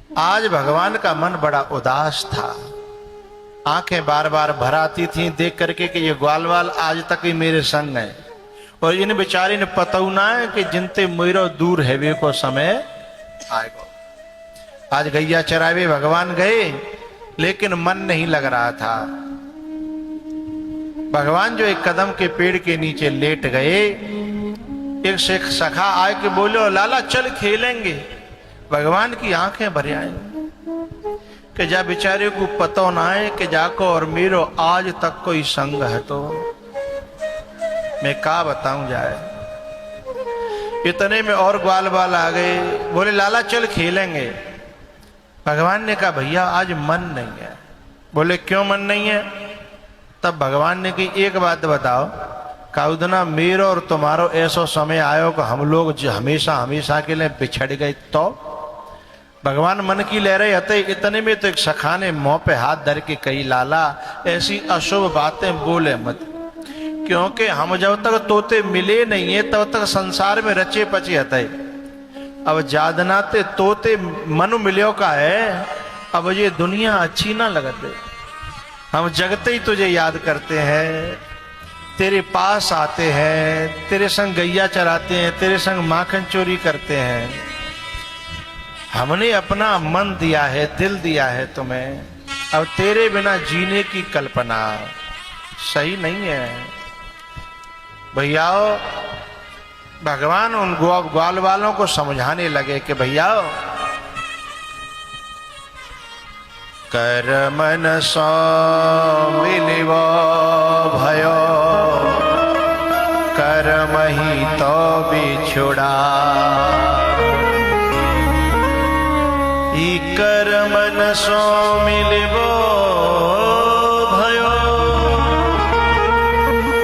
आज भगवान का मन बड़ा उदास था। आंखें बार बार भर आती थीं देख करके कि ये ग्वालवाल आज तक ही मेरे संग है और इन बेचारे ने पताऊ ना है कि जिनते मेरो दूर है वे को समय आएगा। आज गैया चरावे भगवान गए लेकिन मन नहीं लग रहा था। भगवान जो एक कदम के पेड़ के नीचे लेट गए, एक शेख सखा आए के बोलो लाला चल खेलेंगे। भगवान की आंखें भर आई कि जा बेचारे को पता ना है कि जाको और मेरो आज तक कोई संग है तो मैं क्या बताऊं जाए। इतने में और ग्वाल बाल आ गए, बोले लाला चल खेलेंगे। भगवान ने कहा भैया आज मन नहीं है। बोले क्यों मन नहीं है? तब भगवान ने कही एक बात बताओ, काउदना मेरो और तुम्हारो ऐसा समय आयो कि हम लोग हमेशा हमेशा के लिए बिछड़ गए। तो भगवान मन की ले रहे हते। इतने में तो एक सखा ने मुंह पे हाथ धर के कही लाला ऐसी अशुभ बातें बोले मत, क्योंकि हम जब तक तोते मिले नहीं है तब तक संसार में रचे पचे हते। अब जादनाते तोते मनु मिलो का है, अब ये दुनिया अच्छी ना लगते। हम जगते ही तुझे याद करते हैं, तेरे पास आते हैं, तेरे संग गैया चराते हैं, तेरे संग माखन चोरी करते हैं। हमने अपना मन दिया है, दिल दिया है तुम्हें, अब तेरे बिना जीने की कल्पना सही नहीं है। भैया भगवान उन ग्वाल वालों को समझाने लगे कि भैया कर मन सो मिलिवो भयो कर्म ही तो बिछुड़ा। ई कर मन सो मिलिवो भयो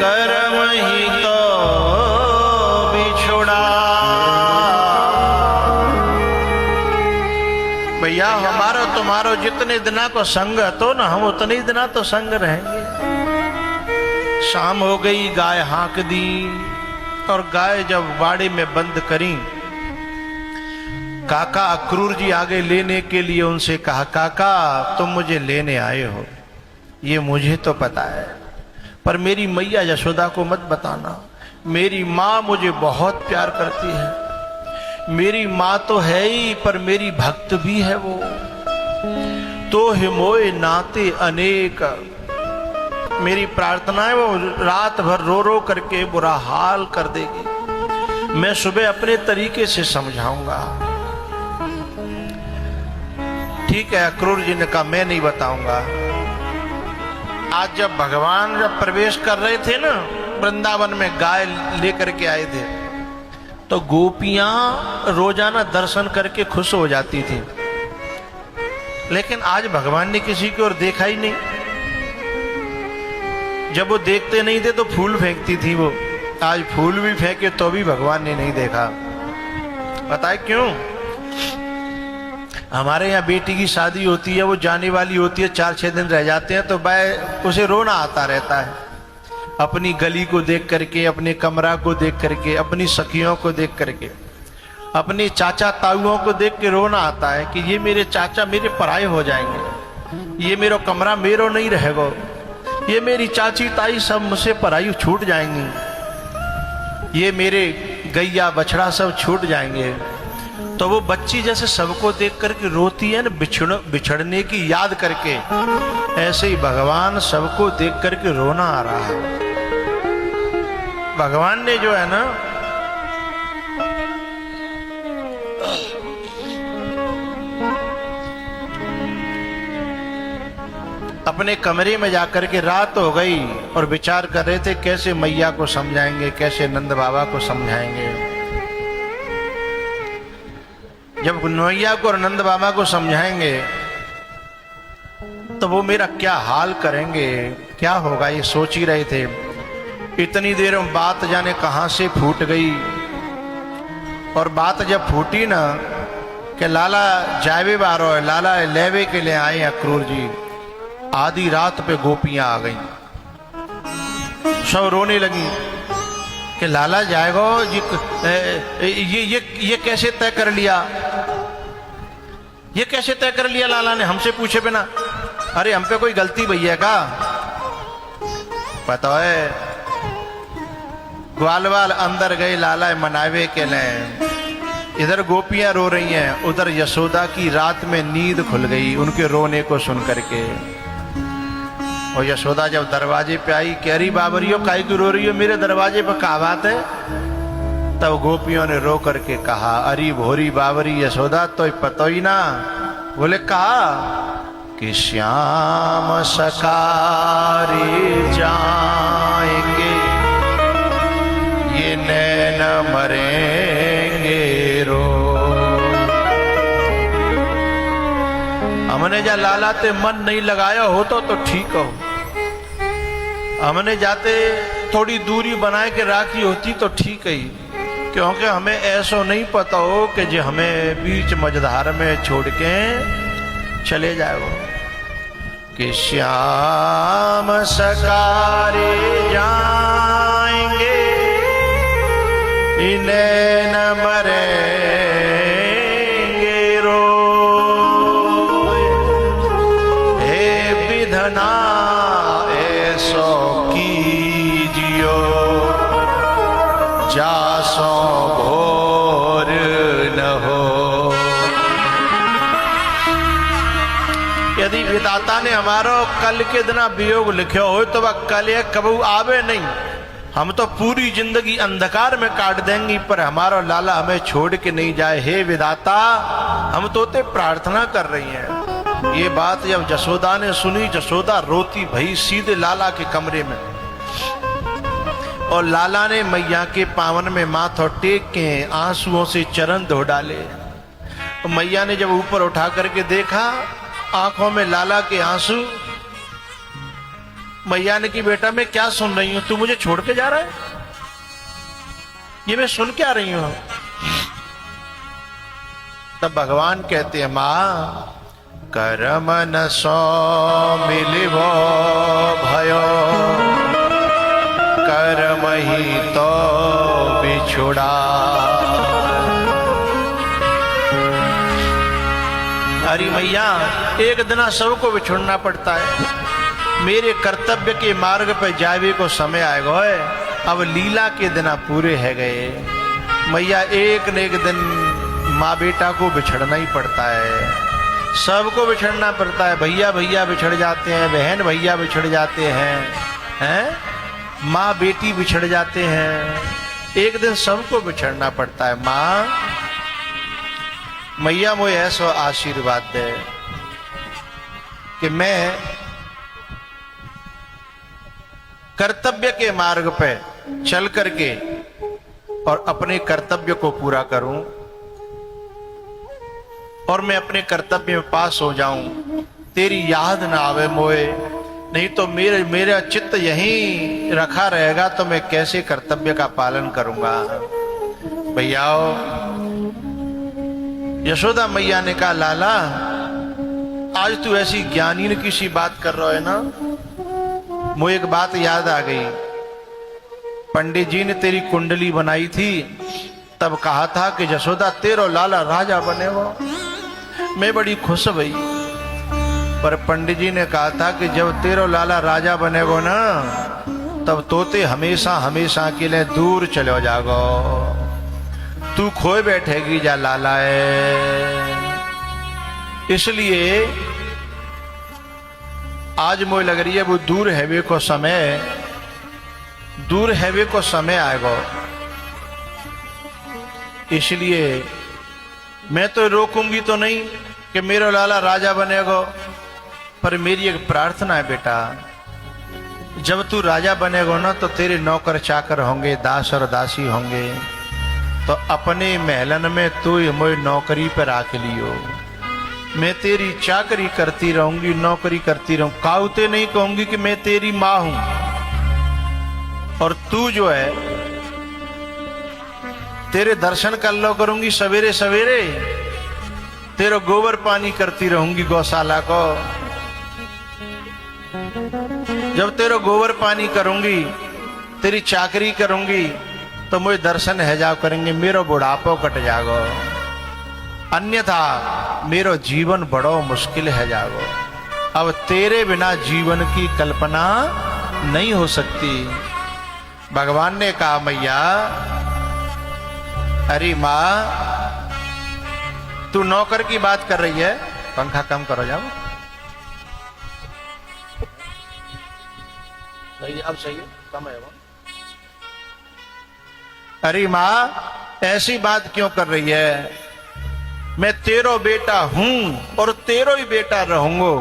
कर्म ही तो बिछुड़ा। भैया हमारा तुम्हारो जितने दिना को संग तो ना हम उतने ही दिना तो संग रहेंगे। शाम हो गई, गाय हाँक दी और गाय जब बाड़े में बंद करी, काका अक्रूर जी आगे लेने के लिए उनसे कहा काका तुम मुझे लेने आए हो ये मुझे तो पता है, पर मेरी मैया यशोदा को मत बताना। मेरी माँ मुझे बहुत प्यार करती है, मेरी माँ तो है ही पर मेरी भक्त भी है वो। तो हिमोए नाते अनेक, मेरी प्रार्थना है वो रात भर रो रो करके बुरा हाल कर देगी। मैं सुबह अपने तरीके से समझाऊंगा। ठीक है, अक्रूर जी ने कहा मैं नहीं बताऊंगा। आज जब भगवान प्रवेश कर रहे थे ना वृंदावन में, गाय लेकर के आए थे, तो गोपियां रोजाना दर्शन करके खुश हो जाती थी, लेकिन आज भगवान ने किसी की ओर देखा ही नहीं। जब वो देखते नहीं थे तो फूल फेंकती थी वो, आज फूल भी फेंके तो भी भगवान ने नहीं देखा। बताए क्यों? हमारे यहाँ बेटी की शादी होती है, वो जाने वाली होती है, 4-6 दिन रह जाते हैं तो उसे रोना आता रहता है। अपनी गली को देख करके, अपने कमरा को देख करके, अपनी सखियों को देख करके, अपने चाचा ताऊओं को देख के रोना आता है कि ये मेरे चाचा मेरे पराये हो जाएंगे, ये मेरा कमरा मेरो नहीं रहेगा, ये मेरी चाची ताई सब मुझसे पराई छूट जाएंगी, ये मेरे गैया बछड़ा सब छूट जाएंगे। तो वो बच्ची जैसे सबको देख करके रोती है ना, बिछड़ने की याद करके, ऐसे ही भगवान सबको देख करके रोना आ रहा है। भगवान ने जो है ना अपने कमरे में जाकर के, रात हो गई और विचार कर रहे थे कैसे मैया को समझाएंगे, कैसे नंद बाबा को समझाएंगे। जब मैया को और नंद बाबा को समझाएंगे तो वो मेरा क्या हाल करेंगे, क्या होगा, ये सोच ही रहे थे। इतनी देर में बात जाने कहां से फूट गई, और बात जब फूटी ना कि लाला जावे बारो है, लाला लेवे के लिए आए अक्रूर जी। आधी रात पे गोपियां आ गई, सब रोने लगी कि लाला जाएगा, ये कैसे तय कर लिया। ये कैसे तय कर लिया लाला ने हमसे पूछे बिना? अरे हम पे कोई गलती भैया का? पता है ग्वालवाल अंदर गए लाला मनावे के लिए। इधर गोपियां रो रही हैं, उधर यशोदा की रात में नींद खुल गई उनके रोने को सुन करके। और यशोदा जब दरवाजे पे आई, कह रही बाबरियो काहे क्यों रो रही हो, मेरे दरवाजे पर क्या बात है? तब गोपियों ने रो करके कहा, अरे भोरी बाबरी यशोदा तो पता ही ना। बोले कहा कि श्याम सकारे जाएंगे ये नैन मरेंगे रो। हमने जा लालाते मन नहीं लगाया हो तो ठीक हो। हमने जाते थोड़ी दूरी बनाए के राखी होती तो ठीक है, क्योंकि हमें ऐसा नहीं पता हो कि जो हमें बीच मझधार में छोड़ के चले जाए वो। कि श्याम सकारे जाएंगे इन्हें न मरेंगे रो। हे विधना ऐसो कीजियो जासो भोर न हो। यदि विधाता ने हमारो कल के दिन वियोग लिखो हो तो वह कल ये कबू आवे नहीं। हम तो पूरी जिंदगी अंधकार में काट देंगी, पर हमारा लाला हमें छोड़ के नहीं जाए। हे विधाता, हम तो ते प्रार्थना कर रही हैं। ये बात जब जसोदा ने सुनी, जसोदा रोती भई सीधे लाला के कमरे में। और लाला ने मैया के पावन में माथा टेक के आंसुओं से चरण धो डाले। तो मैया ने जब ऊपर उठा करके देखा, आंखों में लाला के आंसू। मैया ने की बेटा मैं क्या सुन रही हूं, तू मुझे छोड़ के जा रहा है? ये मैं सुन क्या रही हूं? तब भगवान कहते हैं, मां करम न सो मिलिबो भयो कर्म ही तो बिछुड़ा। अरे मैया, एक दिन सबको बिछुड़ना पड़ता है। मेरे कर्तव्य के मार्ग पर जावे को समय आएगा। अब लीला के दिन पूरे है गए। मैया एक न एक दिन माँ बेटा को बिछड़ना ही पड़ता है, सबको बिछड़ना पड़ता है। भैया भैया बिछड़ जाते हैं, बहन भैया बिछड़ जाते हैं, माँ बेटी बिछड़ जाते हैं। एक दिन सबको बिछड़ना पड़ता है। माँ मैया मुझे ऐसा आशीर्वाद दे कि मैं कर्तव्य के मार्ग पे चल करके और अपने कर्तव्य को पूरा करूं और मैं अपने कर्तव्य में पास हो जाऊं। तेरी याद ना आवे मोए, नहीं तो मेरा चित्त यहीं रखा रहेगा तो मैं कैसे कर्तव्य का पालन करूंगा। भैया यशोदा मैया ने कहा, लाला आज तू ऐसी ज्ञानी की सी बात कर रहा है ना, मुझे एक बात याद आ गई। पंडित जी ने तेरी कुंडली बनाई थी, तब कहा था कि यशोदा तेरो लाला राजा बनेगा। मैं बड़ी खुश भई, पर पंडित जी ने कहा था कि जब तेरो लाला राजा बनेगो ना, तब तोते हमेशा हमेशा के लिए दूर चले जागो, तू खोए बैठेगी जा लाला है। इसलिए आज मुझे लग रही है वो दूर हैवे को समय आएगा। इसलिए मैं तो रोकूंगी तो नहीं कि मेरा लाला राजा बनेगा, पर मेरी एक प्रार्थना है बेटा, जब तू राजा बनेगा ना तो तेरे नौकर चाकर होंगे, दास और दासी होंगे, तो अपने महलन में तू मुझे नौकरी पर आके लियो। मैं तेरी चाकरी करती रहूंगी, नौकरी करती रहूं, काउते नहीं कहूंगी कि मैं तेरी माँ हूं। और तू जो है तेरे दर्शन कर लो करूंगी सवेरे सवेरे, तेरा गोबर पानी करती रहूंगी गौशाला को। जब तेरा गोबर पानी करूंगी, तेरी चाकरी करूंगी, तो मुझे दर्शन है जाओ करेंगे, मेरा बुढ़ापो कट जागो। अन्यथा मेरो जीवन बड़ो मुश्किल है जागो। अब तेरे बिना जीवन की कल्पना नहीं हो सकती। भगवान ने कहा मैया, अरे माँ तू नौकर की बात कर रही है, पंखा कम करो जाओ। सही अब सही है, कम है वो। अरे माँ ऐसी बात क्यों कर रही है? मैं तेरो बेटा हूं और तेरो ही बेटा रहूंगा।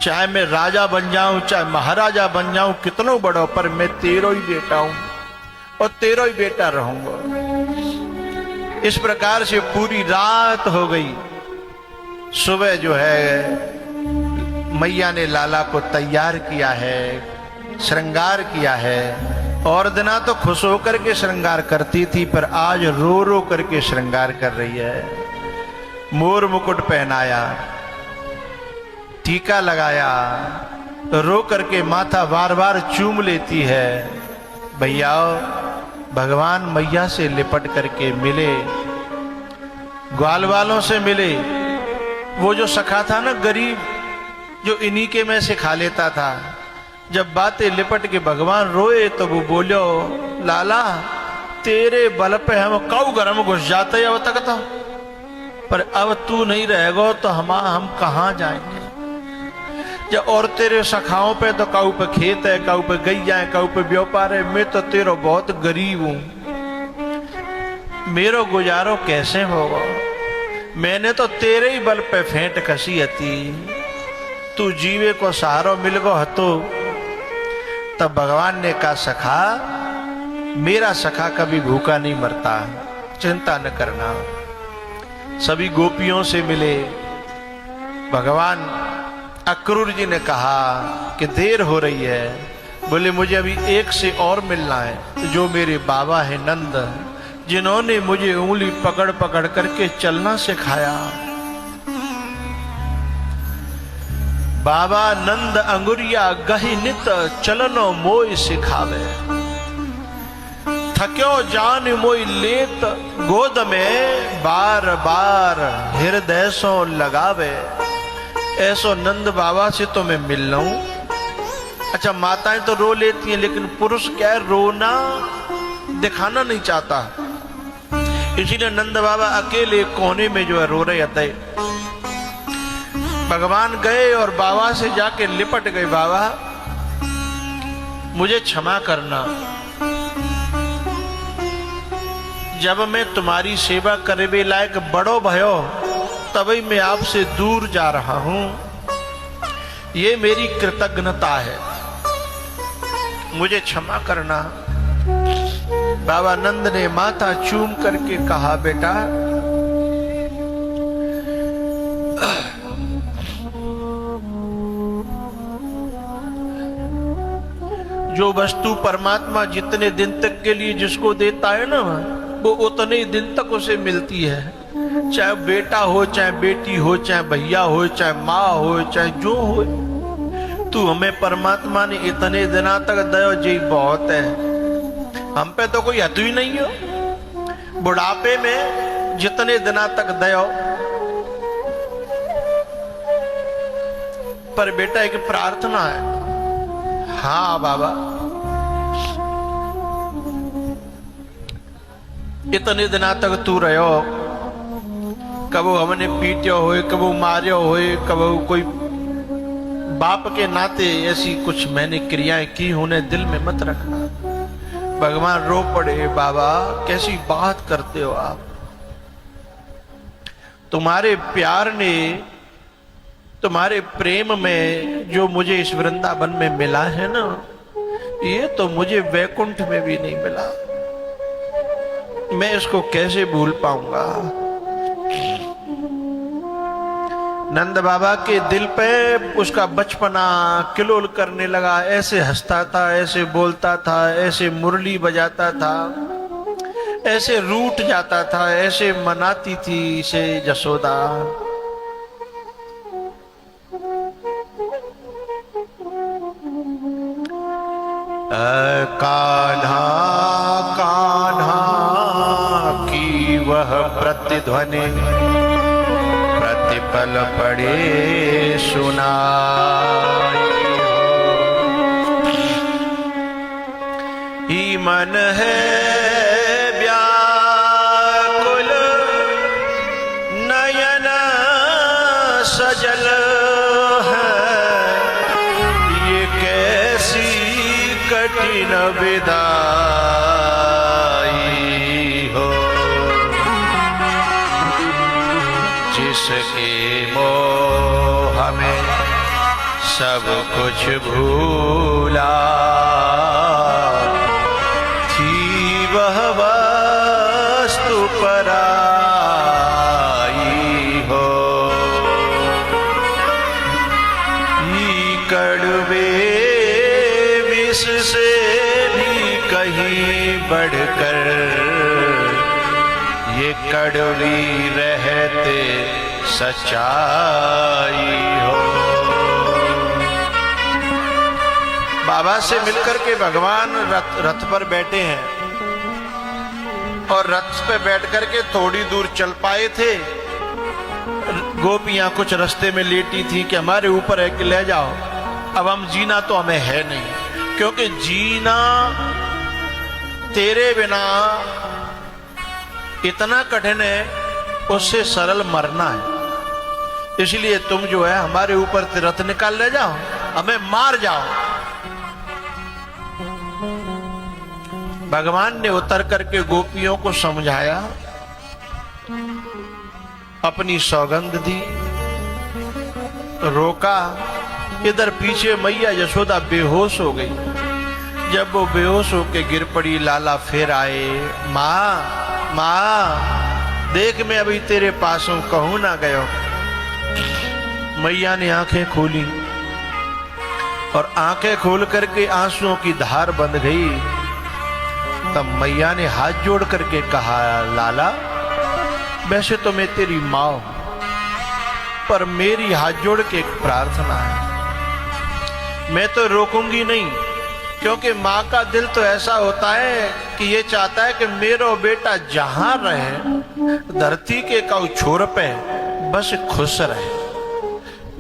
चाहे मैं राजा बन जाऊं चाहे महाराजा बन जाऊं, कितनों बड़ो, पर मैं तेरो ही बेटा हूं और तेरो ही बेटा रहूंगा। इस प्रकार से पूरी रात हो गई। सुबह जो है मैया ने लाला को तैयार किया है, श्रृंगार किया है। और दिना तो खुश होकर के श्रृंगार करती थी, पर आज रो रो करके श्रृंगार कर रही है। मोर मुकुट पहनाया, टीका लगाया, रो करके माथा बार बार चूम लेती है। भैया भगवान मैया से लिपट करके मिले, ग्वाल वालों से मिले। वो जो सखा था ना गरीब, जो इन्हीं के में से खा लेता था, जब बातें लिपट के भगवान रोए तो वो बोलो, लाला तेरे बल पे हम कऊ गरम घुस जाते अब तक तो, पर अब तू नहीं रहेगा तो हम कहाँ जाएंगे। जब और तेरे सखाओं पे तो कऊ पे खेत है, कऊ पे गैया है, कऊ पे व्यापार है। मैं तो तेरो बहुत गरीब हूं, मेरो गुजारो कैसे होगा? मैंने तो तेरे ही बल पे फेंट कसी हती, तू जीवे को सहारो मिल गो हतो। तब भगवान ने कहा, सखा मेरा सखा कभी भूखा नहीं मरता, चिंता न करना। सभी गोपियों से मिले। भगवान अक्रूर जी ने कहा कि देर हो रही है। बोले मुझे अभी एक से और मिलना है, जो मेरे बाबा है नंद, जिन्होंने मुझे उंगली पकड़ पकड़ करके चलना सिखाया। बाबा नंद अंगुरिया गहि नित चलनो मोय सिखावे। थक्यो जान मोय लेत गोद में, बार बार हृदय सो लगावे। ऐसो नंद बाबा से तो मैं मिल लूं। अच्छा माताएं तो रो लेती हैं, लेकिन पुरुष क्या है, रोना दिखाना नहीं चाहता। इसीलिए नंद बाबा अकेले कोने में जो है रो रहे थे। भगवान गए और बाबा से जाके लिपट गए। बाबा मुझे क्षमा करना, जब मैं तुम्हारी सेवा करने लायक बड़ो भयो तभी मैं आपसे दूर जा रहा हूं। ये मेरी कृतज्ञता है, मुझे क्षमा करना। बाबा नंद ने माथा चूम करके कहा, बेटा जो वस्तु परमात्मा जितने दिन तक के लिए जिसको देता है ना, वो उतने दिन तक उसे मिलती है। चाहे बेटा हो, चाहे बेटी हो, चाहे भैया हो, चाहे माँ हो, चाहे जो हो। तू हमें परमात्मा ने इतने दिना तक दयो जी बहुत है। हम पे तो कोई हद ही नहीं हो। बुढ़ापे में जितने दिना तक दयो। पर बेटा एक प्रार्थना है। हाँ बाबा, इतने दिना तक तू रहो, कबो हमने पीटियो होए, कबो मारियो होए, कबो कोई बाप के नाते ऐसी कुछ मैंने क्रियाएं की उन्हें दिल में मत रखना। भगवान रो पड़े, बाबा कैसी बात करते हो आप। तुम्हारे प्यार ने, तुम्हारे प्रेम में जो मुझे इस वृंदावन में मिला है ना, ये तो मुझे वैकुंठ में भी नहीं मिला। मैं इसको कैसे भूल पाऊंगा। नंद बाबा के दिल पे उसका बचपना किलोल करने लगा। ऐसे हंसता था, ऐसे बोलता था, ऐसे मुरली बजाता था, ऐसे रूठ जाता था, ऐसे मनाती थी इसे जसोदा। कान्हा कान्हा की वह प्रति ध्वनि प्रतिपल पड़े सुनाई। ही मन है व्याकुल नयन सजल है, ये कैसी कठिन विदाई हो। जिसके मोह में सब कुछ भूला, थी वह वस्तु पराई हो। ये कड़वे विष से भी कहीं बढ़कर, ये कड़वी रहते सच्चाई हो। बाबा से मिलकर के भगवान रथ पर बैठे हैं और रथ पे बैठ करके थोड़ी दूर चल पाए थे। गोपियां कुछ रास्ते में लेटी थी कि हमारे ऊपर है कि ले जाओ। अब हम जीना तो हमें है नहीं, क्योंकि जीना तेरे बिना इतना कठिन है, उससे सरल मरना है। इसलिए तुम जो है हमारे ऊपर रथ निकाल ले जाओ, हमें मार जाओ। भगवान ने उतर करके गोपियों को समझाया, अपनी सौगंध दी, रोका। इधर पीछे मैया यशोदा बेहोश हो गई। जब वो बेहोश होके गिर पड़ी, लाला फिर आए। माँ माँ देख, मैं अभी तेरे पास हूं, कहूं ना गयो। मैया ने आंखें खोली और आंखें खोल करके आंसुओं की धार बंध गई। तब मैया ने हाथ जोड़ करके कहा, लाला वैसे तो मैं तेरी माँ हूं, पर मेरी हाथ जोड़ के एक प्रार्थना है। मैं तो रोकूंगी नहीं, क्योंकि माँ का दिल तो ऐसा होता है कि ये चाहता है कि मेरा बेटा जहां रहे, धरती के काउ छोर पे बस खुश रहे।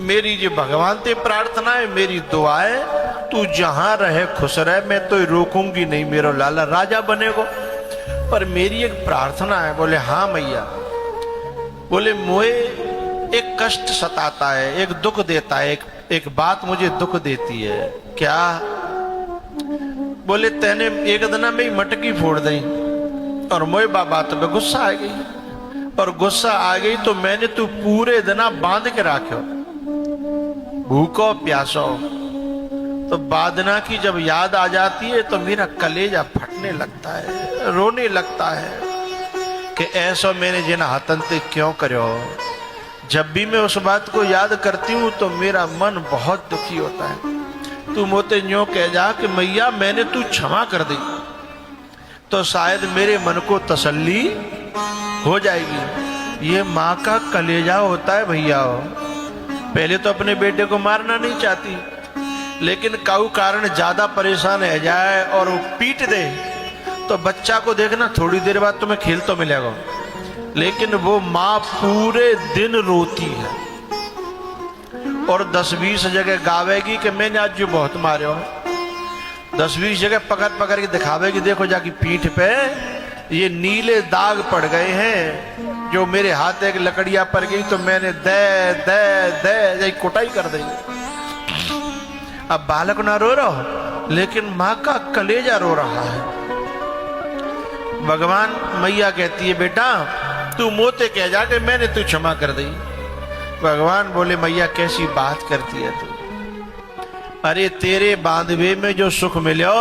मेरी जो भगवान ते प्रार्थना है, मेरी दुआ है, तू जहां रहे खुश रहे। मैं तो रोकूंगी नहीं, मेरा लाला राजा बनेगो, पर मेरी एक प्रार्थना है। बोले हाँ मैया। बोले मुझे एक कष्ट सताता है, एक दुख देता है, एक बात मुझे दुख देती है। क्या? बोले तेने एक दिन में ही मटकी फोड़ दी और मोए बात पे गुस्सा आ गई, और गुस्सा आ गई तो मैंने तू पूरे दिन बांध के रखो, भूखो प्यासो। तो बादना की जब याद आ जाती है तो मेरा कलेजा फटने लगता है, रोने लगता है कि ऐसा मैंने जिना हतन ते क्यों करो। जब भी मैं उस बात को याद करती हूँ तो मेरा मन बहुत दुखी होता है। तू मोते न्यों कह जा कि मैया मैंने तू क्षमा कर दी, तो शायद मेरे मन को तसल्ली हो जाएगी। ये माँ का कलेजा होता है भैया। पहले तो अपने बेटे को मारना नहीं चाहती, लेकिन काऊ कारण ज्यादा परेशान है जाए और वो पीट दे तो बच्चा को देखना थोड़ी देर बाद तुम्हें खेल तो मिलेगा, लेकिन वो माँ पूरे दिन रोती है और 10-20 जगह गावेगी कि मैंने आज जो बहुत मारे हो। 10-20 जगह पकड़ पकड़ के दिखावेगी, देखो जाके पीठ पे ये नीले दाग पड़ गए हैं, जो मेरे हाथ एक लकड़ियां पड़ गई तो मैंने दे दे दे कुटाई कर दी। अब बालक ना रो रहा, लेकिन माँ का कलेजा रो रहा है। भगवान मैया कहती है बेटा तू मोते कह जा कि मैंने तू क्षमा कर दी। भगवान बोले मैया कैसी बात करती है तू? अरे तेरे बांधवे में जो सुख मिलो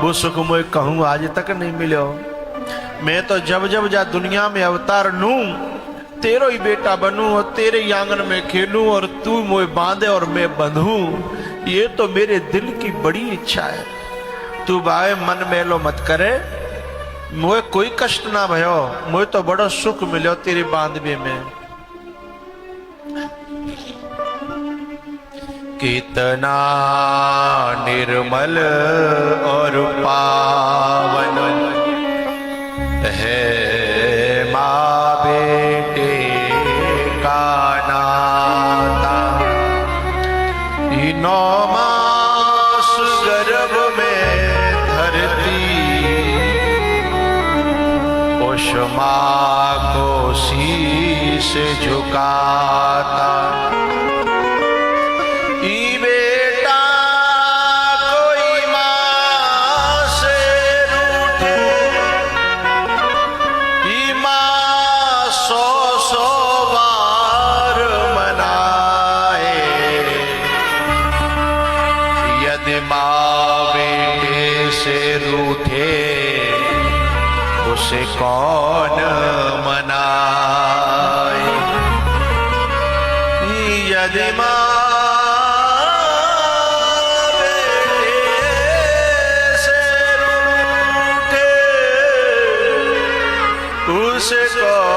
वो सुख मुझे कहूं आज तक नहीं मिलो। मैं तो जब जब जा दुनिया में अवतार लूं तेरो ही बेटा बनूं और तेरे ही आंगन में खेलूं और तू मुझे बांधे और मैं बंधूं, ये तो मेरे दिल की बड़ी इच्छा है। तू बावे मन मेलो मत करे, मुझे कोई कष्ट ना भयो, मुझे तो बड़ा सुख मिलो तेरे बांधवे में। कितना निर्मल और पावन है माँ माँ को शीश झुकाता। ई बेटा कोई माँ से रूठे, ई माँ 100 बार मनाए। यदि माँ बेटे से रूठे उसे कौन मनाए। यदि माँ बेटे से रूठे उसे कौन